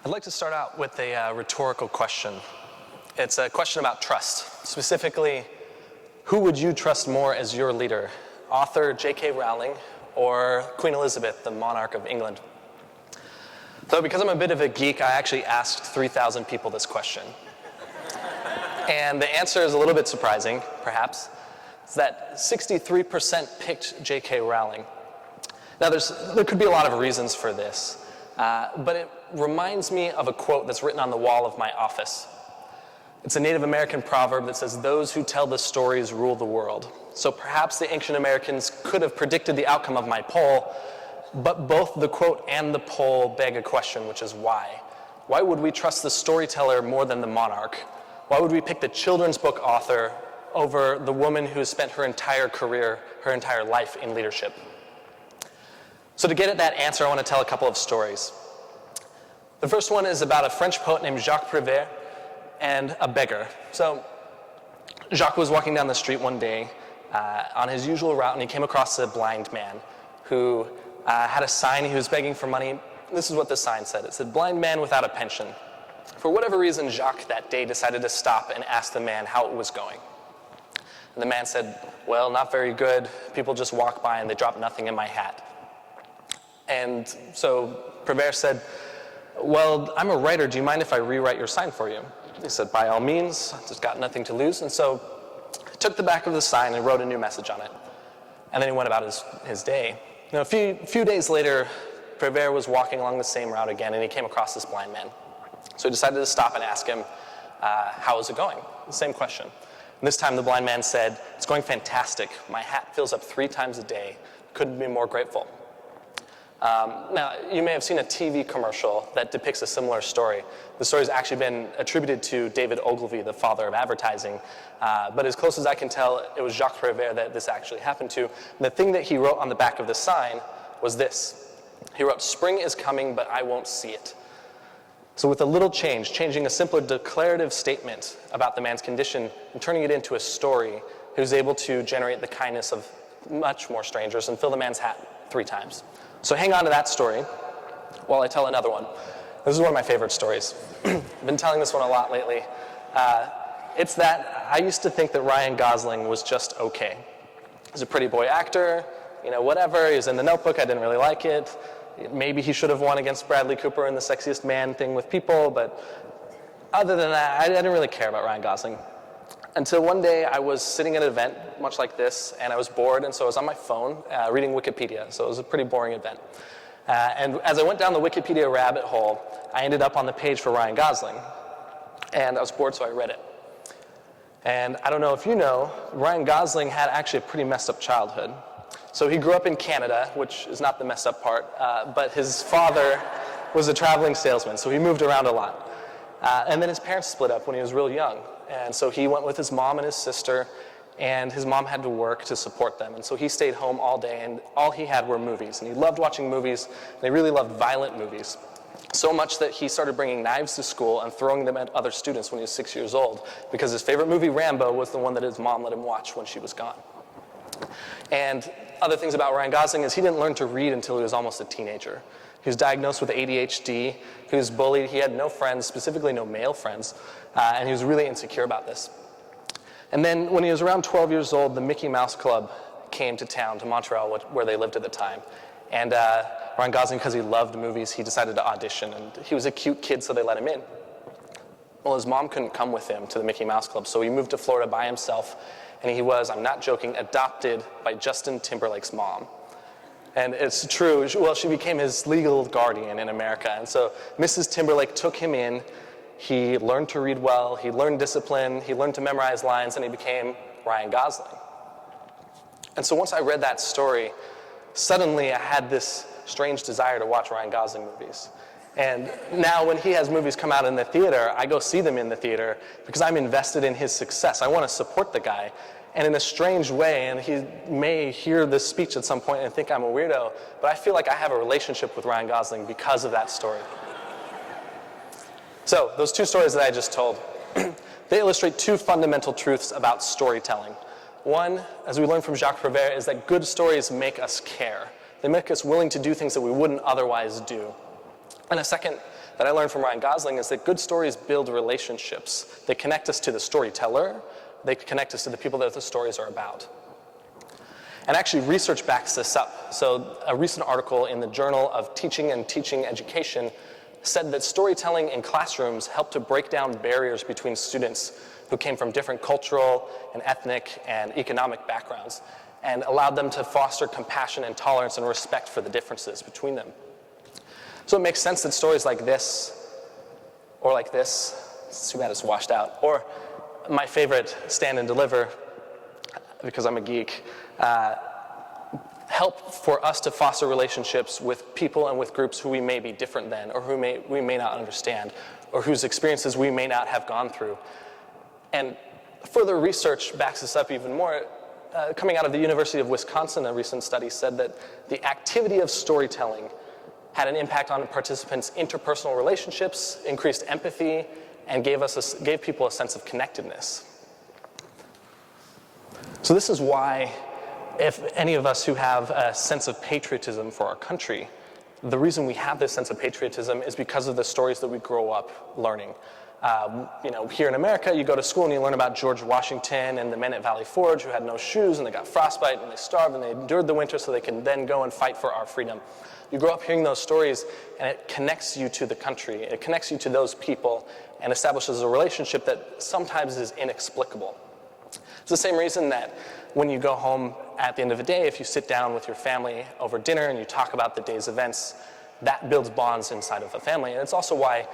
I'd like to start out with a rhetorical question. It's a question about trust. Specifically, who would you trust more as your leader? Author J.K. Rowling or Queen Elizabeth, the monarch of England? So because I'm a bit of a geek, I actually asked 3,000 people this question. And the answer is a little bit surprising, perhaps. It's that 63% picked J.K. Rowling. Now, there could be a lot of reasons for this, but it reminds me of a quote that's written on the wall of my office. It's a Native American proverb that says, "Those who tell the stories rule the world." So perhaps the ancient Americans could have predicted the outcome of my poll, but both the quote and the poll beg a question, which is why? Why would we trust the storyteller more than the monarch? Why would we pick the children's book author over the woman who has spent her entire career, her entire life in leadership? So to get at that answer, I want to tell a couple of stories. The first one is about a French poet named Jacques Prévert and a beggar. So Jacques was walking down the street one day on his usual route, and he came across a blind man who had a sign. He was begging for money. This is what the sign said. It said, "Blind man without a pension." For whatever reason, Jacques that day decided to stop and ask the man how it was going. And the man said, "Well, not very good. People just walk by and they drop nothing in my hat." And so Prévert said, "Well, I'm a writer. Do you mind if I rewrite your sign for you?" He said, "By all means. I've just got nothing to lose." And so he took the back of the sign and wrote a new message on it. And then he went about his day. Now, a few days later, Prévert was walking along the same route again, and he came across this blind man. So he decided to stop and ask him, how is it going? The same question. And this time the blind man said, "It's going fantastic. My hat fills up 3 times a day. Couldn't be more grateful." Now, you may have seen a TV commercial that depicts a similar story. The story has actually been attributed to David Ogilvy, the father of advertising. But as close as I can tell, it was Jacques Prévert that this actually happened to. And the thing that he wrote on the back of the sign was this. He wrote, "Spring is coming, but I won't see it." So with a little change, changing a simpler declarative statement about the man's condition and turning it into a story, he was able to generate the kindness of much more strangers and fill the man's hat 3 times. So hang on to that story while I tell another one. This is one of my favorite stories. I've been telling this one a lot lately. It's that I used to think that Ryan Gosling was just okay. He's a pretty boy actor, whatever. He was in The Notebook. I didn't really like it. Maybe he should have won against Bradley Cooper in the sexiest man thing with people, but other than that, I didn't really care about Ryan Gosling. Until one day I was sitting at an event, much like this, and I was bored, and so I was on my phone reading Wikipedia, so it was a pretty boring event. And as I went down the Wikipedia rabbit hole, I ended up on the page for Ryan Gosling, and I was bored, so I read it. And I don't know if you know, Ryan Gosling had actually a pretty messed up childhood. So he grew up in Canada, which is not the messed up part, but his father was a traveling salesman, so he moved around a lot. And then his parents split up when he was real young. And so he went with his mom and his sister, and his mom had to work to support them. And so he stayed home all day, and all he had were movies. And he loved watching movies, and he really loved violent movies. So much that he started bringing knives to school and throwing them at other students when he was 6 years old, because his favorite movie, Rambo, was the one that his mom let him watch when she was gone. And other things about Ryan Gosling is he didn't learn to read until he was almost a teenager. He was diagnosed with ADHD, he was bullied, he had no friends, specifically no male friends, and he was really insecure about this. And then when he was around 12 years old, the Mickey Mouse Club came to town, to Montreal, where they lived at the time. And Ryan Gosling, because he loved movies, he decided to audition, and he was a cute kid, so they let him in. Well, his mom couldn't come with him to the Mickey Mouse Club, so he moved to Florida by himself, and he was, I'm not joking, adopted by Justin Timberlake's mom. And it's true, well, she became his legal guardian in America. And so Mrs. Timberlake took him in. He learned to read well, he learned discipline, he learned to memorize lines, and he became Ryan Gosling. And so once I read that story, suddenly I had this strange desire to watch Ryan Gosling movies. And now when he has movies come out in the theater, I go see them in the theater because I'm invested in his success. I want to support the guy. And in a strange way, and he may hear this speech at some point and think I'm a weirdo, but I feel like I have a relationship with Ryan Gosling because of that story. So those 2 stories that I just told, they illustrate 2 fundamental truths about storytelling. One, as we learned from Jacques Prévert, is that good stories make us care. They make us willing to do things that we wouldn't otherwise do. And a second that I learned from Ryan Gosling is that good stories build relationships. They connect us to the storyteller. They connect us to the people that the stories are about. And actually, research backs this up. So a recent article in the Journal of Teaching and Teaching Education said that storytelling in classrooms helped to break down barriers between students who came from different cultural and ethnic and economic backgrounds, and allowed them to foster compassion and tolerance and respect for the differences between them. So it makes sense that stories like this, or like this, it's too bad it's washed out, or my favorite, Stand and Deliver, because I'm a geek, help for us to foster relationships with people and with groups who we may be different than, or who we may not understand, or whose experiences we may not have gone through. And further research backs this up even more. Coming out of the University of Wisconsin, a recent study said that the activity of storytelling had an impact on participants' interpersonal relationships, increased empathy, and gave people a sense of connectedness. So this is why, if any of us who have a sense of patriotism for our country, the reason we have this sense of patriotism is because of the stories that we grow up learning. Here in America, you go to school and you learn about George Washington and the men at Valley Forge who had no shoes and they got frostbite and they starved and they endured the winter so they can then go and fight for our freedom. You grow up hearing those stories and it connects you to the country. It connects you to those people and establishes a relationship that sometimes is inexplicable. It's the same reason that when you go home at the end of the day, if you sit down with your family over dinner and you talk about the day's events, that builds bonds inside of a family. And it's also why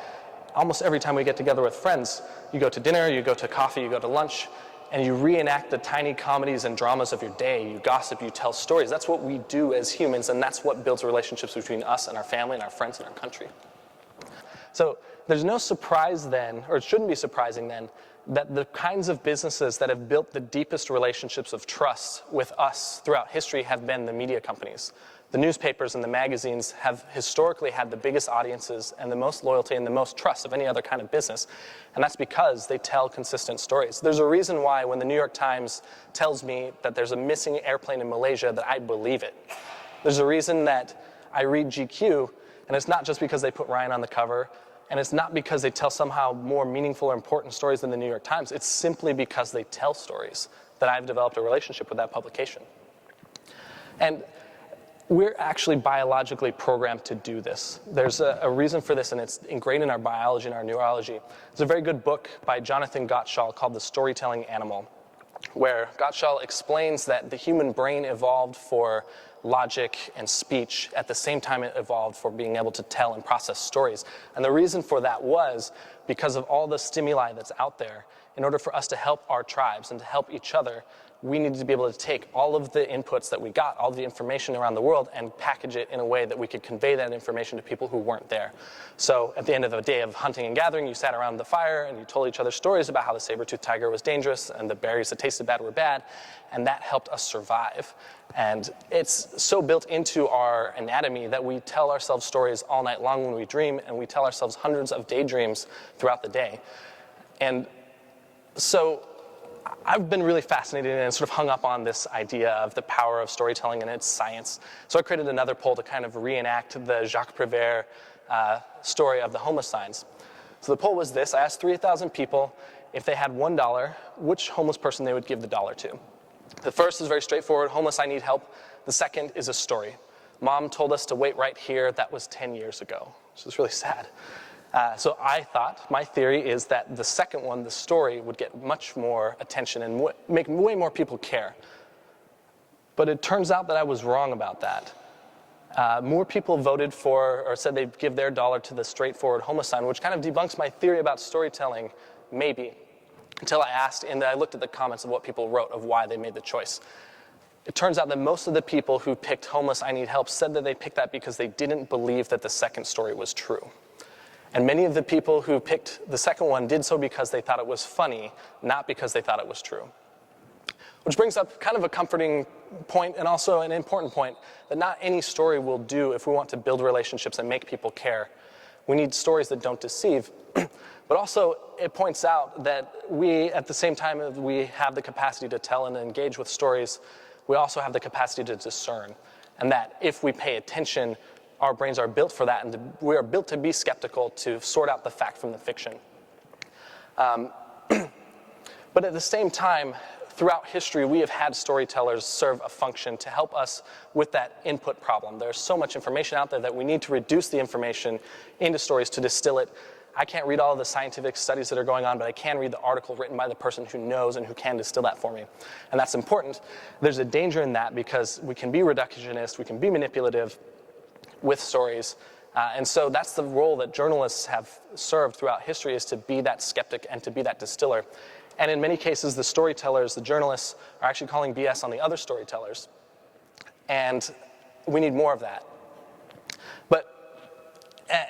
almost every time we get together with friends, you go to dinner, you go to coffee, you go to lunch, and you reenact the tiny comedies and dramas of your day. You gossip, you tell stories. That's what we do as humans, and that's what builds relationships between us and our family and our friends and our country. So there's no surprise then, or it shouldn't be surprising then, that the kinds of businesses that have built the deepest relationships of trust with us throughout history have been the media companies. The newspapers and the magazines have historically had the biggest audiences and the most loyalty and the most trust of any other kind of business. And that's because they tell consistent stories. There's a reason why when the New York Times tells me that there's a missing airplane in Malaysia that I believe it. There's a reason that I read GQ, and it's not just because they put Ryan on the cover, and it's not because they tell somehow more meaningful or important stories than the New York Times. It's simply because they tell stories that I've developed a relationship with that publication. And we're actually biologically programmed to do this. There's a reason for this, and it's ingrained in our biology and our neurology. There's a very good book by Jonathan Gottschall called The Storytelling Animal, where Gottschall explains that the human brain evolved for logic and speech at the same time it evolved for being able to tell and process stories. And the reason for that was because of all the stimuli that's out there. In order for us to help our tribes and to help each other, we needed to be able to take all of the inputs that we got, all the information around the world, and package it in a way that we could convey that information to people who weren't there. So at the end of the day of hunting and gathering, you sat around the fire and you told each other stories about how the saber-toothed tiger was dangerous and the berries that tasted bad were bad, and that helped us survive. And it's so built into our anatomy that we tell ourselves stories all night long when we dream, and we tell ourselves hundreds of daydreams throughout the day. And so I've been really fascinated and sort of hung up on this idea of the power of storytelling and its science. So I created another poll to kind of reenact the Jacques Prévert story of the homeless signs. So the poll was this. I asked 3,000 people if they had $1, which homeless person they would give the dollar to. The first is very straightforward. Homeless, I need help. The second is a story. Mom told us to wait right here. That was 10 years ago, which is really sad. So I thought, my theory is that the second one, the story, would get much more attention and make way more people care. But it turns out that I was wrong about that. More people voted for, or said they'd give their dollar to the straightforward homeless sign, which kind of debunks my theory about storytelling, maybe, until I asked and I looked at the comments of what people wrote of why they made the choice. It turns out that most of the people who picked homeless, I need help, said that they picked that because they didn't believe that the second story was true. And many of the people who picked the second one did so because they thought it was funny, not because they thought it was true. Which brings up kind of a comforting point and also an important point that not any story will do if we want to build relationships and make people care. We need stories that don't deceive. But also it points out that we, at the same time as we have the capacity to tell and engage with stories, we also have the capacity to discern. And that if we pay attention, our brains are built for that, and we are built to be skeptical, to sort out the fact from the fiction. But at the same time, throughout history, we have had storytellers serve a function to help us with that input problem. There's so much information out there that we need to reduce the information into stories to distill it. I can't read all of the scientific studies that are going on, but I can read the article written by the person who knows and who can distill that for me. And that's important. There's a danger in that because we can be reductionist, we can be manipulative with stories. And so that's the role that journalists have served throughout history, is to be that skeptic and to be that distiller. And in many cases, the storytellers, the journalists, are actually calling BS on the other storytellers. And we need more of that.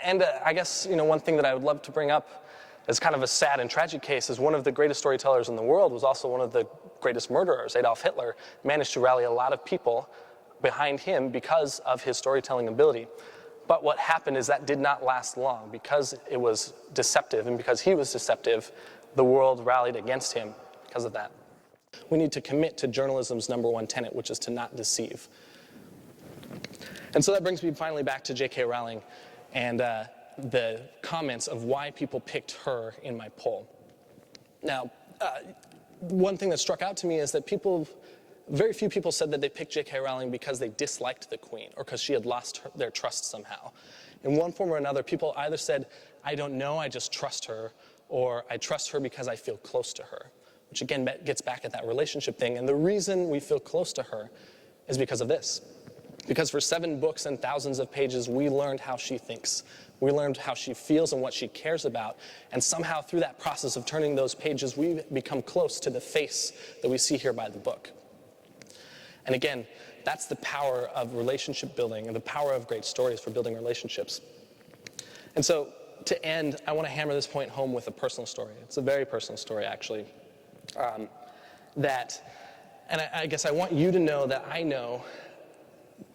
And I guess, one thing that I would love to bring up as kind of a sad and tragic case is one of the greatest storytellers in the world was also one of the greatest murderers. Adolf Hitler managed to rally a lot of people behind him because of his storytelling ability. But what happened is that did not last long. Because it was deceptive and because he was deceptive, the world rallied against him because of that. We need to commit to journalism's number one tenet, which is to not deceive. And so that brings me finally back to J.K. Rowling and the comments of why people picked her in my poll. Now, one thing that struck out to me is that very few people said that they picked J.K. Rowling because they disliked the Queen or because she had lost their trust somehow. In one form or another, people either said, I don't know, I just trust her, or I trust her because I feel close to her, which again gets back at that relationship thing. And the reason we feel close to her is because of this. Because for 7 books and thousands of pages, we learned how she thinks. We learned how she feels and what she cares about. And somehow through that process of turning those pages, we become close to the face that we see here by the book. And again, that's the power of relationship building and the power of great stories for building relationships. And so to end, I want to hammer this point home with a personal story. It's a very personal story, actually. And I guess I want you to know that I know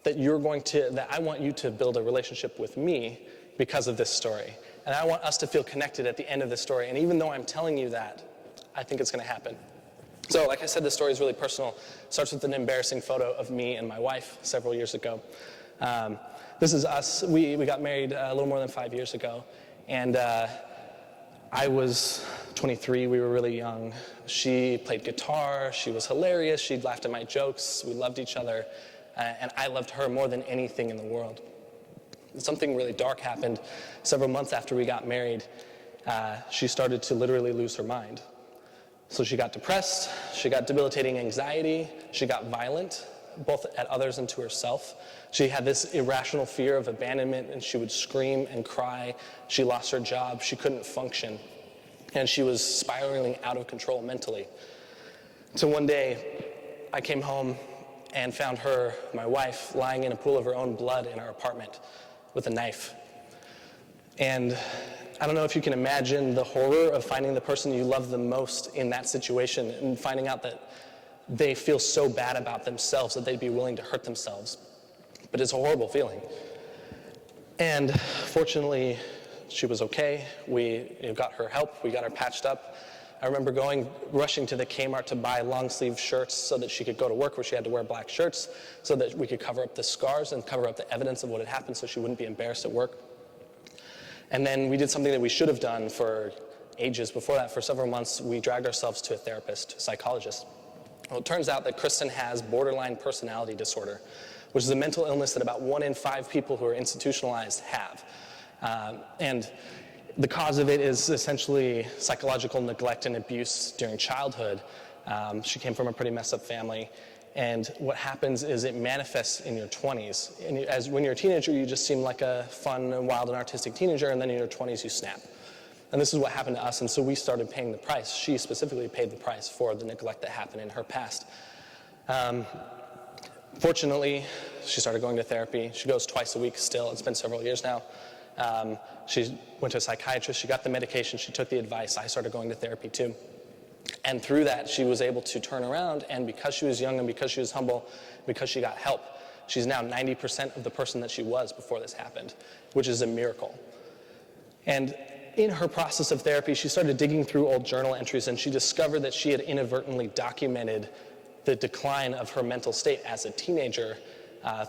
that I want you to build a relationship with me because of this story. And I want us to feel connected at the end of this story. And even though I'm telling you that, I think it's going to happen. So like I said, this story is really personal. It starts with an embarrassing photo of me and my wife several years ago. This is us. We got married a little more than 5 years ago. And I was 23. We were really young. She played guitar. She was hilarious. She laughed at my jokes. We loved each other. And I loved her more than anything in the world. Something really dark happened several months after we got married. She started to literally lose her mind. So she got depressed, she got debilitating anxiety, she got violent, both at others and to herself. She had this irrational fear of abandonment, and she would scream and cry. She lost her job, she couldn't function, and she was spiraling out of control mentally. So one day, I came home and found her, my wife, lying in a pool of her own blood in our apartment with a knife. And I don't know if you can imagine the horror of finding the person you love the most in that situation and finding out that they feel so bad about themselves that they'd be willing to hurt themselves. But it's a horrible feeling. And fortunately, she was okay. We got her help. We got her patched up. I remember rushing to the Kmart to buy long-sleeve shirts so that she could go to work where she had to wear black shirts so that we could cover up the scars and cover up the evidence of what had happened so she wouldn't be embarrassed at work. And then we did something that we should have done for ages before that. For several months, we dragged ourselves to a therapist, a psychologist. Well, it turns out that Kristen has borderline personality disorder, which is a mental illness that about 1 in 5 people who are institutionalized have. And the cause of it is essentially psychological neglect and abuse during childhood. She came from a pretty messed up family. And what happens is it manifests in your 20s. And when you're a teenager, you just seem like a fun and wild and artistic teenager, and then in your 20s, you snap. And this is what happened to us, and so we started paying the price. She specifically paid the price for the neglect that happened in her past. Fortunately, she started going to therapy. She goes twice a week still. It's been several years now. She went to a psychiatrist. She got the medication. She took the advice. I started going to therapy too. And through that, she was able to turn around, and because she was young and because she was humble, because she got help, she's now 90% of the person that she was before this happened, which is a miracle. And in her process of therapy, she started digging through old journal entries, and she discovered that she had inadvertently documented the decline of her mental state as a teenager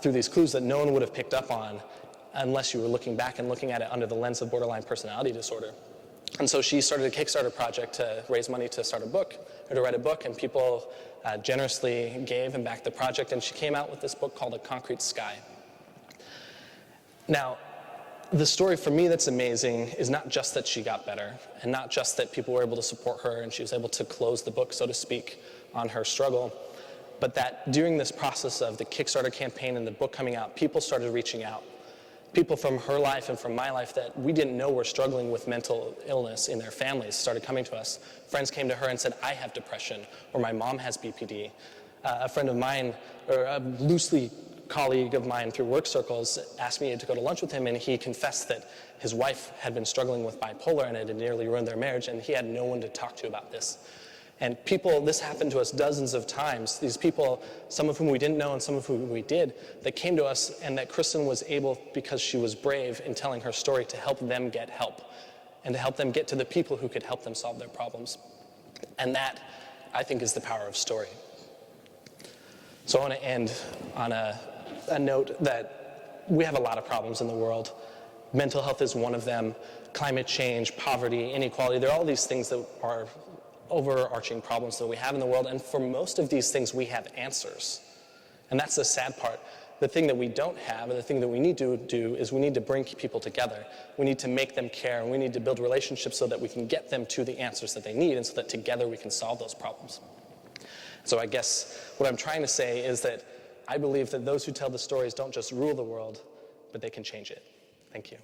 through these clues that no one would have picked up on unless you were looking back and looking at it under the lens of borderline personality disorder. And so she started a Kickstarter project to raise money to start a book, or to write a book, and people generously gave and backed the project, and she came out with this book called A Concrete Sky. Now, the story for me that's amazing is not just that she got better, and not just that people were able to support her and she was able to close the book, so to speak, on her struggle, but that during this process of the Kickstarter campaign and the book coming out, people started reaching out. People from her life and from my life that we didn't know were struggling with mental illness in their families started coming to us. Friends came to her and said, I have depression, or my mom has BPD. A friend of mine, or a loosely colleague of mine through work circles, asked me to go to lunch with him, and he confessed that his wife had been struggling with bipolar and it had nearly ruined their marriage, and he had no one to talk to about this. And people, this happened to us dozens of times. These people, some of whom we didn't know and some of whom we did, that came to us, and that Kristen was able, because she was brave in telling her story, to help them get help and to help them get to the people who could help them solve their problems. And that, I think, is the power of story. So I want to end on a note that we have a lot of problems in the world. Mental health is one of them. Climate change, poverty, inequality, there are all these things that are overarching problems that we have in the world, and for most of these things we have answers. And that's the sad part. The thing that we don't have, and the thing that we need to do, is we need to bring people together. We need to make them care, and we need to build relationships so that we can get them to the answers that they need, and so that together we can solve those problems. So I guess what I'm trying to say is that I believe that those who tell the stories don't just rule the world, but they can change it. Thank you.